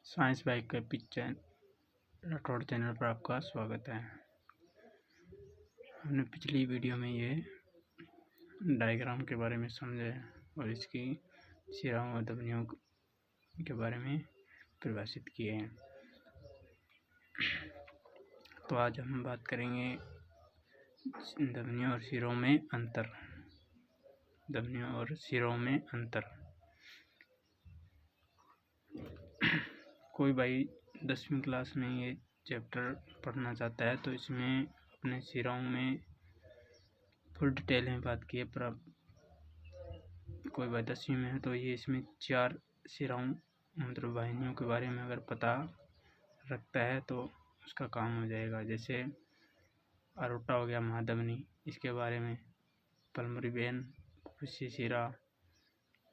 Science bike के picture Rathore channel पर आपका स्वागत है। हमने पिछली वीडियो में ये डायग्राम के बारे में समझे और इसकी शिराओं और धमनियों के बारे में परिभाषित किए हैं। तो आज हम बात करेंगे धमनियों और शिराओं में अंतर। धमनियों और शिराओं में अंतर। कोई भाई 10वीं क्लास में ये चैप्टर पढ़ना चाहता है तो इसमें अपने शिराओं में फुल डिटेल में बात की है। पर अब कोई भाई 10वीं में है तो ये इसमें 4 शिराओं मतलब वाहिनियों के बारे में अगर पता रखता है तो उसका काम हो जाएगा। जैसे अरोटा हो गया, महाधमनी, इसके बारे में पल्मोनरी वेन, फुफ्फुसीय शिरा,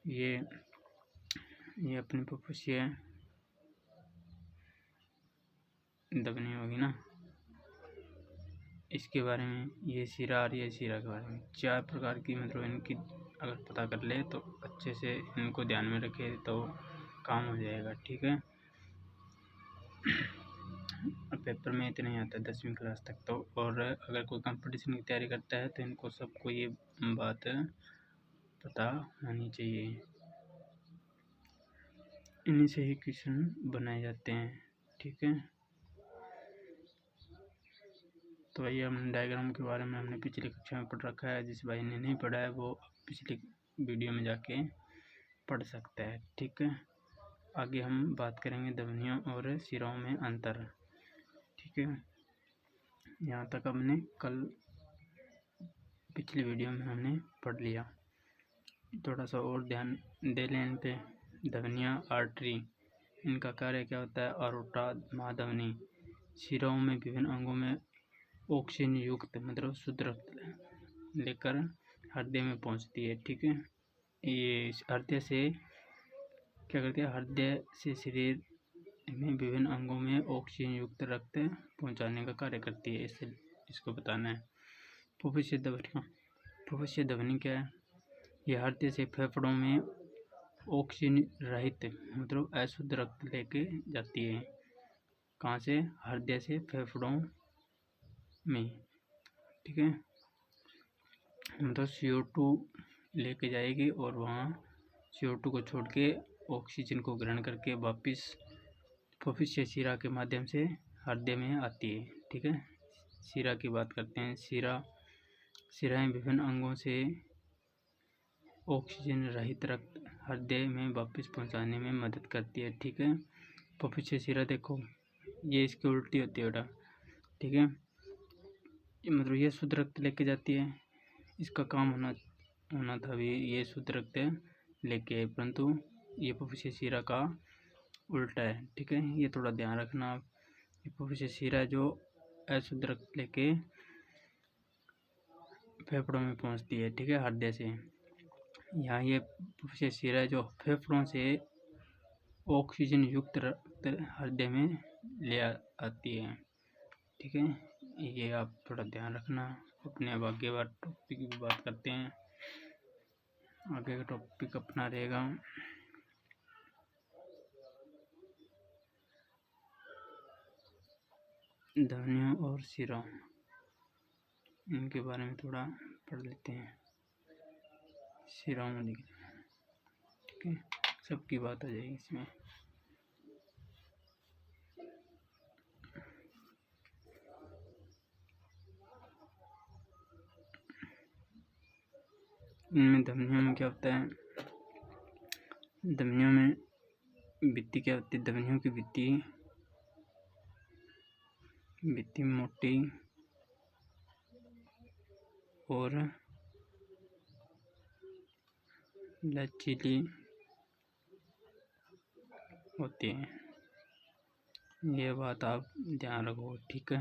ये अपनी फुफ्फुसीय धमनी होगी ना, इसके बारे में ये शिरा और ये शिरा के बारे में 4 प्रकार की मतलब इनकी अगर पता कर ले तो अच्छे से इनको ध्यान में रखे तो काम हो जाएगा। ठीक है। अब पेपर में इतना ही आता है 10वीं क्लास तक तो, और अगर कोई कंपटीशन की तैयारी करता है तो इनको सबको ये बात पता होनी चाहिए। इन्हीं से ही क्वेश्चन बनाए जाते हैं। ठीक है। तो वही हम डायग्राम के बारे में हमने पिछली कक्षा में पढ़ रखा है। जिस भाई ने नहीं पढ़ा है वो पिछली वीडियो में जाके पढ़ सकता है। ठीक है। आगे हम बात करेंगे धमनियों और शिराओं में अंतर। ठीक है। यहाँ तक हमने कल पिछली वीडियो में हमने पढ़ लिया। थोड़ा सा और ध्यान दे लें इन पे। धमनियाँ, आर्टरी, इनका कार्य क्या होता है? अरोटा, महाधमनी शिराओं में विभिन्न अंगों में ऑक्सीजन युक्त मतलब शुद्ध रक्त लेकर हृदय में पहुंचती है। ठीक है। ये हृदय से क्या करती है? हृदय से शरीर में विभिन्न अंगों में ऑक्सीजन युक्त रक्त पहुंचाने का कार्य करती है। इसको बताना है। फुफ्फुसीय धमनी। फुफ्फुसीय धमनी क्या है? यह हृदय से फेफड़ों में ऑक्सीजन रहित मतलब अशुद्ध रक्त लेके जाती है। कहाँ से? हृदय से फेफड़ों में। ठीक है। मतलब CO2 लेके जाएगी और वहाँ CO2 को छोड़ के ऑक्सीजन को ग्रहण करके वापस फुफ्फुसीय शिरा के माध्यम से हृदय में आती है। ठीक है। शिरा की बात करते हैं। शिराएं विभिन्न अंगों से ऑक्सीजन रहित रक्त हृदय में वापस पहुंचाने में मदद करती है। ठीक है। फुफ्फुसीय शिरा देखो, ये इसकी उल्टी होती है बेटा। ठीक है। मतलब ये शुद्ध रक्त लेके जाती है। इसका काम होना था भी ये शुद्ध रक्त लेके, परंतु ये फुफ्फुसीय शिरा का उल्टा है। ठीक है। ये थोड़ा ध्यान रखना। ये फुफ्फुसीय शिरा जो अशुद्ध रक्त लेके फेफड़ों में पहुंचती है। ठीक है। हृदय से। यहाँ ये फुफ्फुसीय शिरा जो फेफड़ों से ऑक्सीजन युक्त रक्त हृदय में ले आती है। ठीक है। ये आप थोड़ा ध्यान रखना। अपने अब आगे बार टॉपिक की बात करते हैं। आगे का टॉपिक अपना रहेगा धमनियों और शिराओं। इनके बारे में थोड़ा पढ़ लेते हैं। शिराओं में ठीक है, सबकी बात आ जाएगी इसमें। इनमें धमनियों में क्या होता है? धमनियों में भित्ति क्या होती है? धमनियों की भित्ति मोटी और लचीली होती है। ये बात आप ध्यान रखो। ठीक है।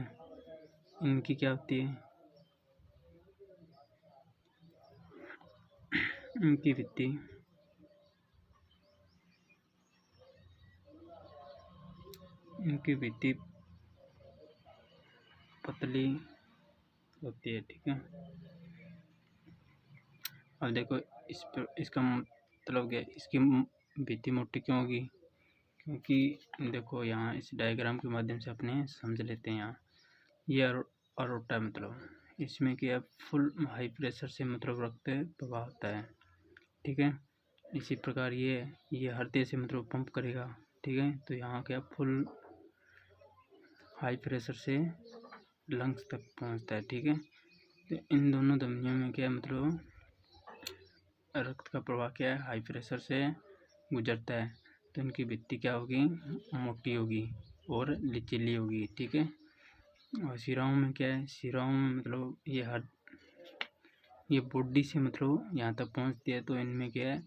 इनकी क्या होती है? इनकी भित्ति पतली होती है। ठीक है। अब देखो इसका मतलब क्या? इसकी भित्ति मोटी क्यों होगी? क्योंकि देखो यहाँ इस डायग्राम के माध्यम से अपने समझ लेते हैं। यहाँ ये अरोटा मतलब इसमें क्या फुल हाई प्रेशर से मतलब रक्त प्रवाह होता है, ठीक है। इसी प्रकार ये हृदय से मतलब पंप करेगा, ठीक है। तो यहाँ क्या फुल हाई प्रेशर से लंग्स तक पहुँचता है, ठीक है। तो इन दोनों धमनियों में क्या मतलब रक्त का प्रवाह क्या है, हाई प्रेशर से गुजरता है। तो इनकी भित्ति क्या होगी, मोटी होगी और लचीली होगी, ठीक है। और शिराओं में क्या है, शिराओं में मतलब ये बॉडी से मतलब यहाँ तक पहुँचती है। तो इनमें क्या है,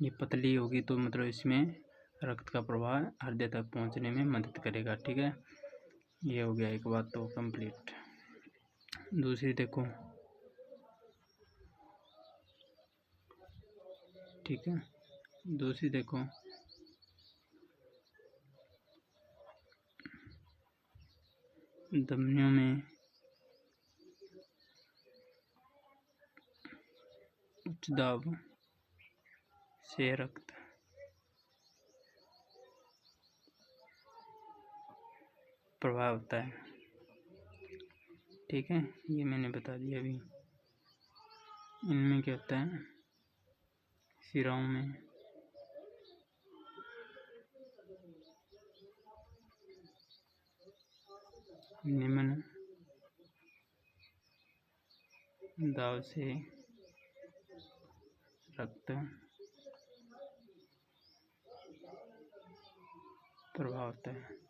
ये पतली होगी तो मतलब इसमें रक्त का प्रवाह हृदय तक पहुँचने में मदद करेगा, ठीक है। ये हो गया एक बात तो कंप्लीट। दूसरी देखो, ठीक है। दूसरी देखो, धमनियों में उच्च दाब से रक्त प्रवाह होता है, ठीक है। ये मैंने बता दिया अभी। इनमें क्या होता है, शिराओं में निम्न दाब से रक्त प्रवाह होता है।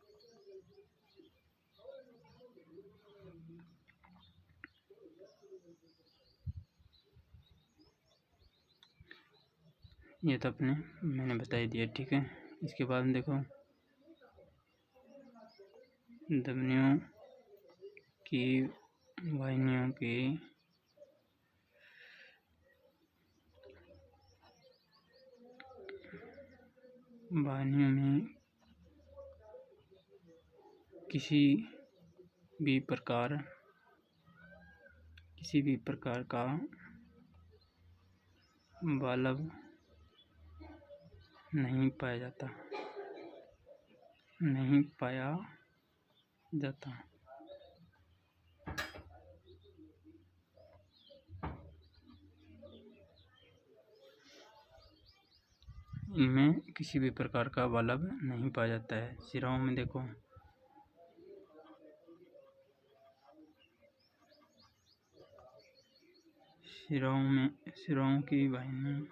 ये तो मैंने बता ही दिया, ठीक है। इसके बाद में देखो, धमनियों की वाहिनियों में किसी भी प्रकार का वाल्व नहीं पाया जाता। इनमें किसी भी प्रकार का वाल्व नहीं पाया जाता है। शिराओं में देखो, शिराओं की वाहिनियों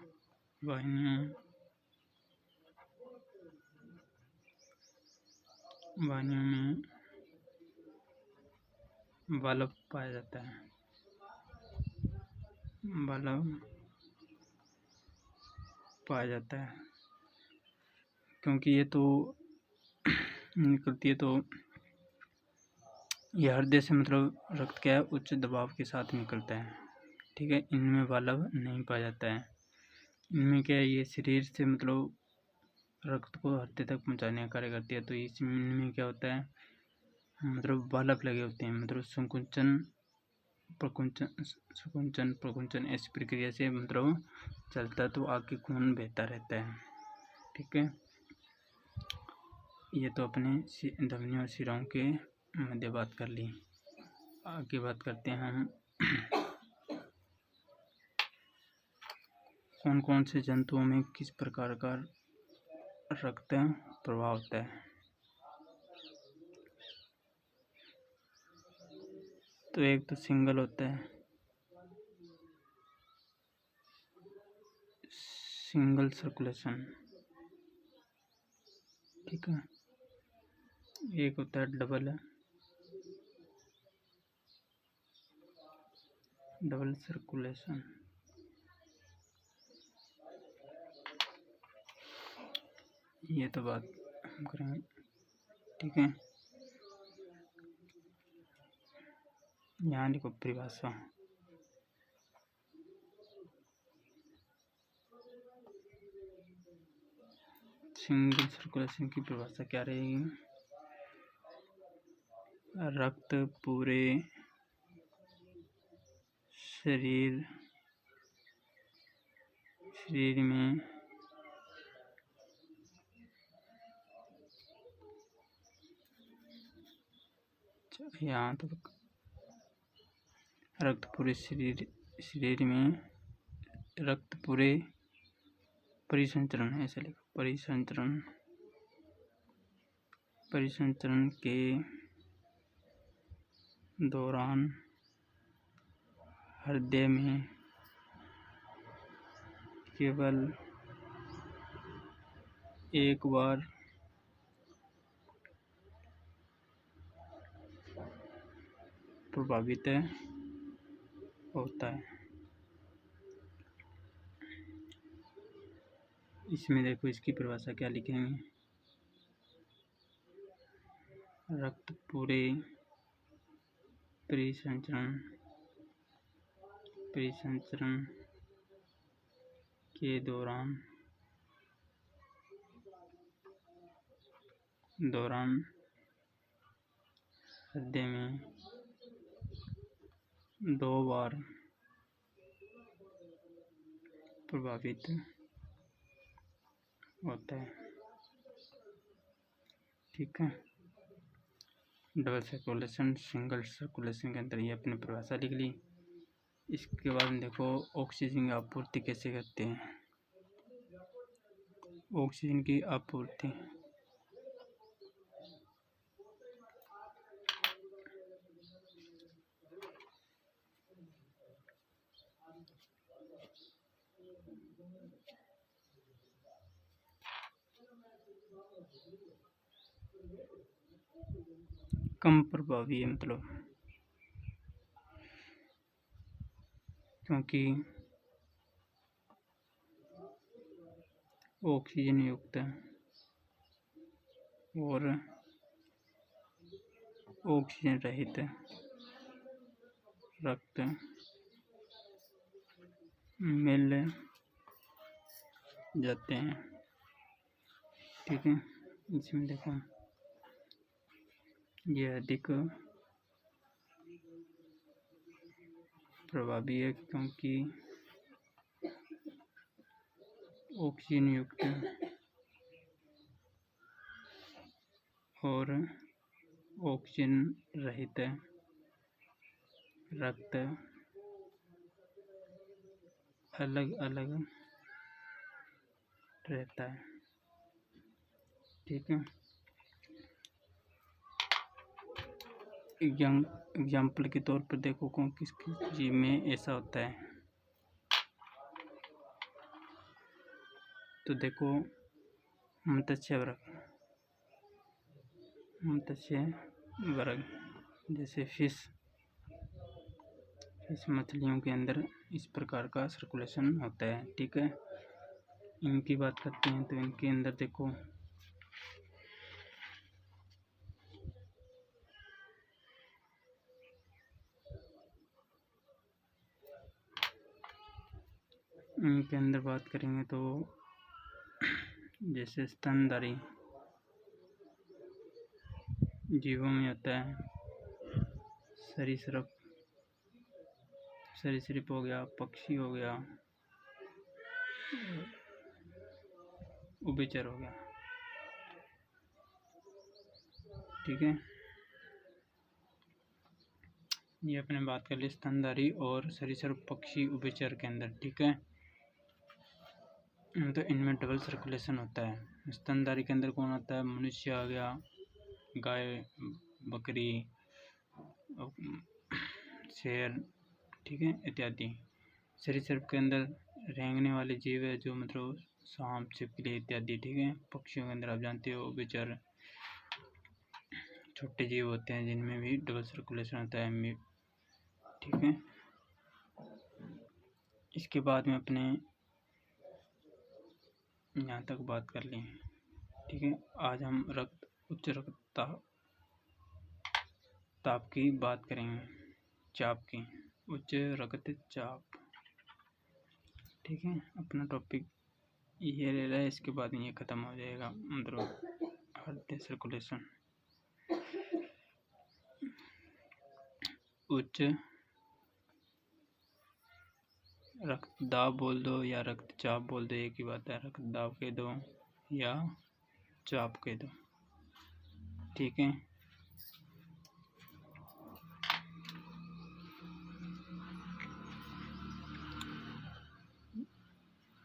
में वाल्व पाया जाता है। क्योंकि ये तो निकलती है, तो ये हृदय से मतलब रक्त क्या है, उच्च दबाव के साथ निकलता है, ठीक है। इनमें वाल्व नहीं पाया जाता है। इनमें क्या है, ये शरीर से मतलब रक्त को हृदय तक पहुंचाने का कार्य करती है। तो इनमें क्या होता है, मतलब वाल्व लगे होते हैं, मतलब संकुंचन प्रकुंचन ऐसी प्रक्रिया से मतलब चलता है, तो आगे खून बहता रहता है, ठीक है। ये तो अपने धमनियों और शिराओं के मध्य बात कर ली। आगे बात करते हैं हम कौन कौन से जंतुओं में किस प्रकार का रक्त प्रवाह होता है। तो एक तो सिंगल होता है, सिंगल सर्कुलेशन, ठीक है। एक होता है डबल सर्कुलेशन। ये तो बात हम करेंगे, ठीक है। यहाँ देखो परिभाषा, सिंगल सर्कुलेशन की परिभाषा क्या रहेगी, रक्त पूरे शरीर में यहाँ तक रक्त पूरे शरीर में रक्त पूरे परिसंचरण, ऐसा लिखो, परिसंचरण के दौरान हृदय में केवल एक बार प्रभावित होता है। इसमें देखो इसकी परिभाषा क्या लिखेंगे, रक्त पूरे परिसंचरण के दौरान हृदय में 2 बार प्रभावित होता है। ठीक है, डबल सर्कुलेशन, सिंगल सर्कुलेशन के अंदर ये अपनी परिभाषा लिख ली। इसके बाद में देखो ऑक्सीजन की आपूर्ति कैसे करते हैं। ऑक्सीजन की आपूर्ति कम प्रभावी है, मतलब क्योंकि ऑक्सीजन युक्त और ऑक्सीजन रहित रक्त मिल जाते हैं। ठीक है, इसमें देखो ये अधिक प्रभावी है क्योंकि ऑक्सीजन युक्त और ऑक्सीजन रहित रक्त अलग अलग रहता है। ठीक है, एग्जाम्पल के तौर पर देखो कौन किस जीव में ऐसा होता है। तो देखो मत्स्य वर्ग जैसे फिश मछलियों के अंदर इस प्रकार का सर्कुलेशन होता है। ठीक है, इनकी बात करते हैं तो इनके अंदर देखो बात करेंगे तो जैसे स्तनधारी जीवों में होता है सरीसृप हो गया, पक्षी हो गया, उभयचर हो गया। ठीक है, ये अपने बात कर ली स्तनधारी और सरीसृप, पक्षी, उभयचर के अंदर। ठीक है, तो इनमें डबल सर्कुलेशन होता है। स्तनधारी के अंदर कौन आता है, मनुष्य आ गया, गाय, बकरी, शेर, ठीक है, इत्यादि। सरीसृप के अंदर रेंगने वाले जीव है जो मतलब सांप, छिपकली इत्यादि। ठीक है, पक्षियों के अंदर आप जानते हो उभयचर छोटे जीव होते हैं जिनमें भी डबल सर्कुलेशन होता है। ठीक है, इसके बाद में अपने यहाँ तक बात कर ली। ठीक है, आज हम उच्च रक्तचाप की बात करेंगे, चाप की, उच्च रक्तचाप। ठीक है, अपना टॉपिक ये ले रहा है, इसके बाद ये ख़त्म हो जाएगा, मतलब हृदय सर्कुलेशन। उच्च रक्तदाब बोल दो या रक्तचाप बोल दो, एक ही बात है, रक्तदाब कह दो या चाप कह दो। ठीक है,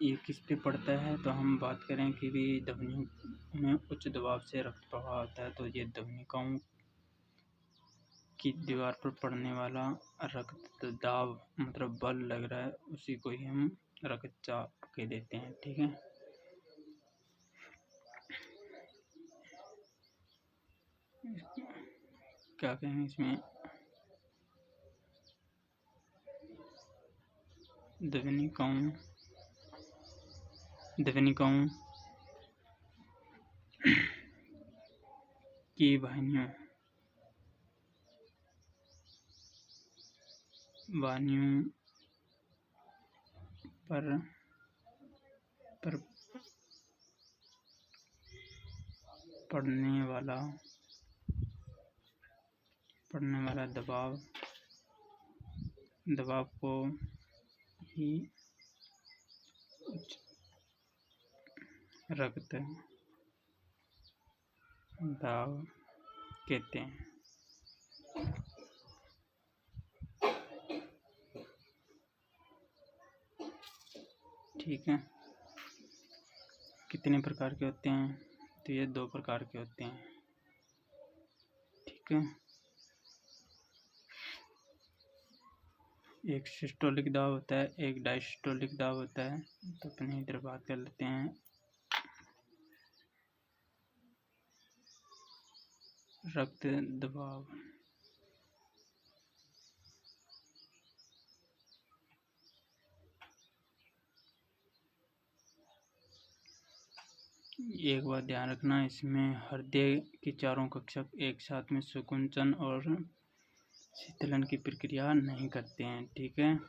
ये किस पे पड़ता है, तो हम बात करें कि भी ध्वनियों में उच्च दबाव से रक्त प्रवाह होता है, तो ये ध्वनिकाओं की दीवार पर पड़ने वाला रक्त दाब मतलब बल लग रहा है, उसी को ही हम रक्तचाप कह देते हैं। ठीक है, क्या कहेंगे इसमें, ध्वनिकाओं की वाहिनियों पर पड़ने वाला दबाव को ही उच्च रक्त दाब कहते हैं। ठीक है, कितने प्रकार के होते हैं, तो ये 2 प्रकार के होते हैं। ठीक है, एक सिस्टोलिक दाब होता है, एक डायस्टोलिक दाब होता है। तो अपने इधर बात कर लेते हैं रक्त दबाव। एक बात ध्यान रखना, इसमें हृदय के चारों कक्षक एक साथ में संकुचन और शीतलन की प्रक्रिया नहीं करते हैं। ठीक है,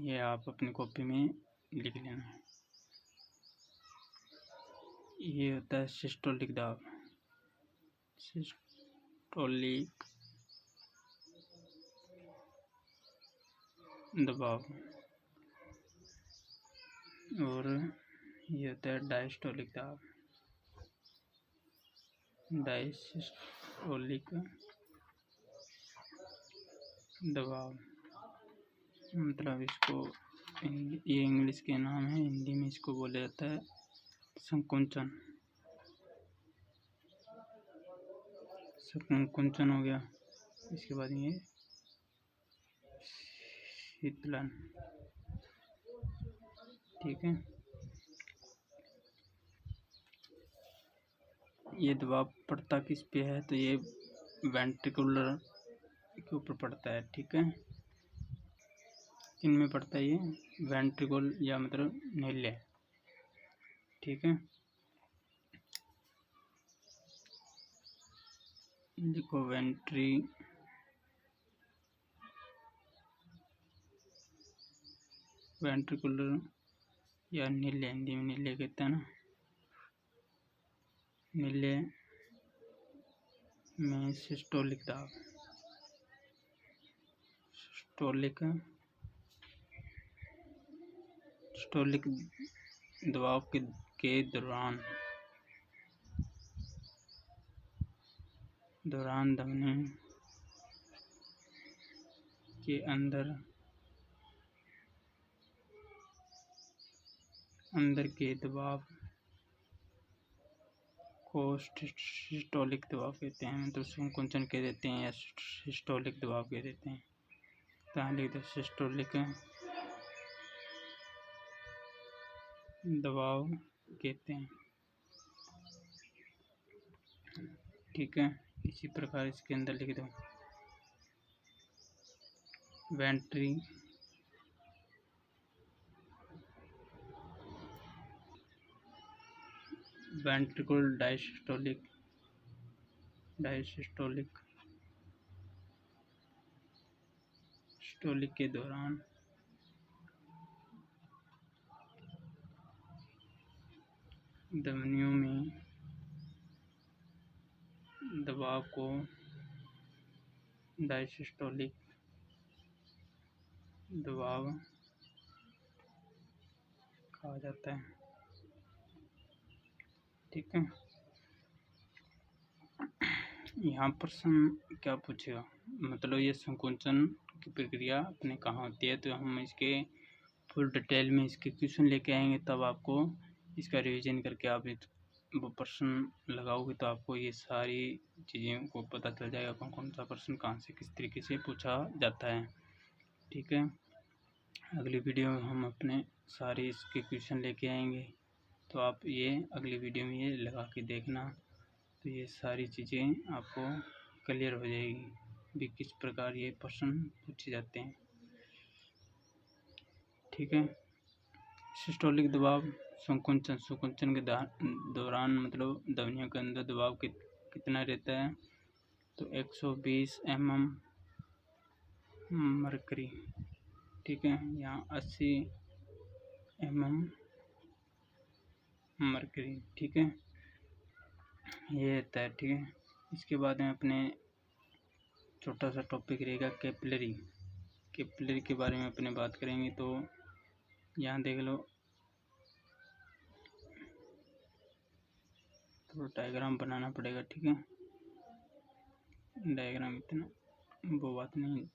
ये आप अपनी कॉपी में लिख लेना। ये होता है सिस्टोलिक दाब, सिस्टोलिक दबाव, और ये होता है डायस्टोलिक दाब, डायस्टोलिक दबाव। मतलब इसको ये इंग्लिश के नाम है, हिंदी में इसको बोला जाता है संकुचन। संकुचन हो गया, इसके बाद ये शीतलन। ठीक है, ये दबाव पड़ता किस पे है, तो ये वेंट्रिकुलर के ऊपर पड़ता है। ठीक है, किन में पड़ता है, ये वेंट्रिकल या मतलब नीले। ठीक है, देखो वेंट्रिकुलर या नीले, हिंदी में नीले कहते हैं ना, नीले में सिस्टोलिक दाब, सिस्टोलिक दबाव के दौरान धमनी के अंदर के दबाव को सिस्टोलिक दबाव कहते हैं, मतलब संकुचन कह देते हैं या सिस्टोलिक दबाव कह देते हैं। तो लिख दो सिस्टोलिक दबाव कहते हैं। ठीक है, इसी प्रकार इसके अंदर लिख दो वेंट्रिकल डायस्टोलिक के दौरान धमनियों में दबाव को डायस्टोलिक दबाव कहा जाता है। ठीक है, यहाँ प्रश्न क्या पूछेगा, मतलब ये संकुचन की प्रक्रिया अपने कहाँ होती है, तो हम इसके फुल डिटेल में इसके क्वेश्चन लेके आएंगे, तब आपको इसका रिवीजन करके आप वो प्रश्न लगाओगे तो आपको ये सारी चीज़ें को पता चल जाएगा कौन कौन सा प्रश्न कहाँ से किस तरीके से पूछा जाता है। ठीक है, अगली वीडियो में हम अपने सारे इसके क्वेश्चन लेके आएंगे, तो आप ये अगली वीडियो में ये लगा के देखना, तो ये सारी चीज़ें आपको क्लियर हो जाएगी भी किस प्रकार ये प्रश्न पूछे जाते हैं। ठीक है, सिस्टोलिक दबाव संकुचन के दौरान मतलब ध्वनियों के अंदर दबाव कितना रहता है, तो 120 mm मरकरी। ठीक है, यहाँ 80 mm मरकरी। ठीक है, ये रहता है। ठीक है, इसके बाद में अपने छोटा सा टॉपिक रहेगा कैपिलरी के बारे में अपने बात करेंगे। तो यहाँ देख लो, तो डायग्राम बनाना पड़ेगा। ठीक है, डायग्राम इतना वो बात नहीं।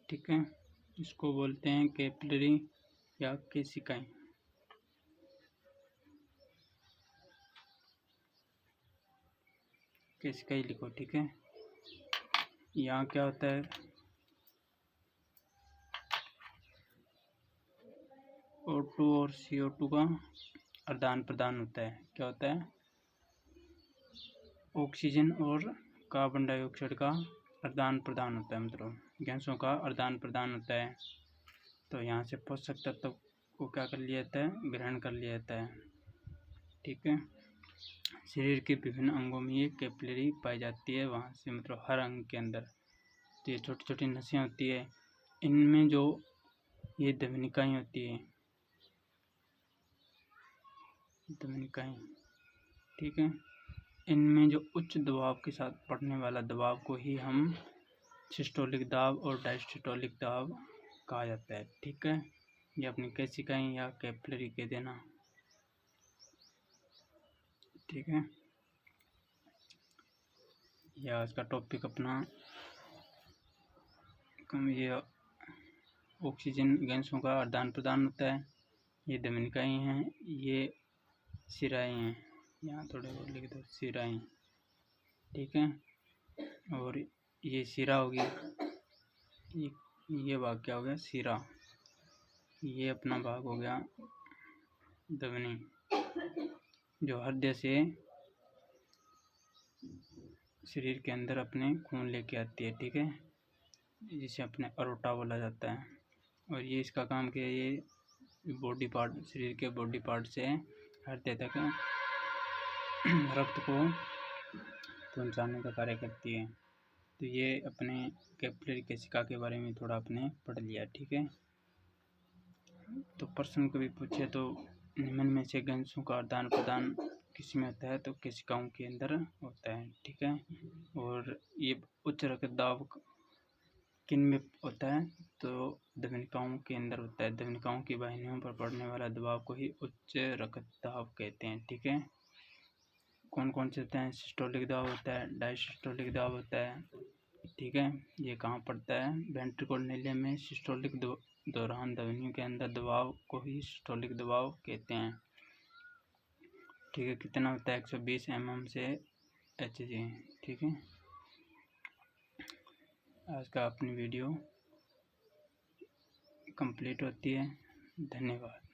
ठीक है, इसको बोलते हैं कैपिलरी या केशिकाएं। केशिकाएं लिखो। ठीक है, यहाँ क्या होता है, O2 और CO2 का आदान प्रदान होता है। क्या होता है, ऑक्सीजन और कार्बन डाइऑक्साइड का आदान प्रदान होता है, मतलब गैसों का आदान प्रदान होता है। तो यहाँ से पोषक तत्व को क्या कर लिया जाता है, ग्रहण कर लिया जाता है। ठीक है, शरीर के विभिन्न अंगों में ये कैपिलरी पाई जाती है, वहाँ से मतलब हर अंग के अंदर। तो ये छोटी छोटी नसें होती है, इनमें जो ये धमनिकाएं होती है, धमनिकाएं। ठीक है, इनमें जो उच्च दबाव के साथ पड़ने वाला दबाव को ही हम सिस्टोलिक दाब और डायस्टोलिक दाब कहा जाता है। ठीक है, ये अपनी केशिकाएं या कैपिलरी कह देना। ठीक है, यह आज का टॉपिक अपना ये ऑक्सीजन गैसों का आदान प्रदान होता है। ये धमनिकाएं हैं, ये शिराएं हैं, यहाँ थोड़े और लिख दो, शिराएं। ठीक है, और ये शिरा होगी, ये भाग क्या हो गया, शिरा। ये अपना भाग हो गया धमनी, जो हृदय से शरीर के अंदर अपने खून लेके आती है। ठीक है, जिसे अपने अरोटा बोला जाता है। और ये इसका काम क्या है, ये बॉडी पार्ट, शरीर के बॉडी पार्ट से हृदय तक रक्त को पहुंचाने का कार्य करती है। तो ये अपने कैपिलरी केशिका के बारे में थोड़ा आपने पढ़ लिया। ठीक है, तो प्रश्न कभी पूछे तो निम्न में से गैसों का आदान प्रदान किसमें होता है, तो केशिकाओं के अंदर होता है। ठीक है, और ये उच्च रक्तदाब किन में होता है, तो धमनिकाओं के अंदर होता है। धमनिकाओं की वाहिनियों पर पड़ने वाला दबाव को ही उच्च रक्तदाब कहते हैं। ठीक है, कौन कौन से होते हैं, सिस्टोलिक दाब होता है, डायसिस्टोलिक दाब होता है। ठीक है, ये कहाँ पड़ता है, वेंट्रिकुलर में। सिस्टोलिक दौरान ध्वनियों के अंदर दबाव को ही सिस्टोलिक दबाव कहते हैं। ठीक है, कितना होता है, 120 mm से Hg। ठीक है, आज का अपनी वीडियो कंप्लीट होती है। धन्यवाद।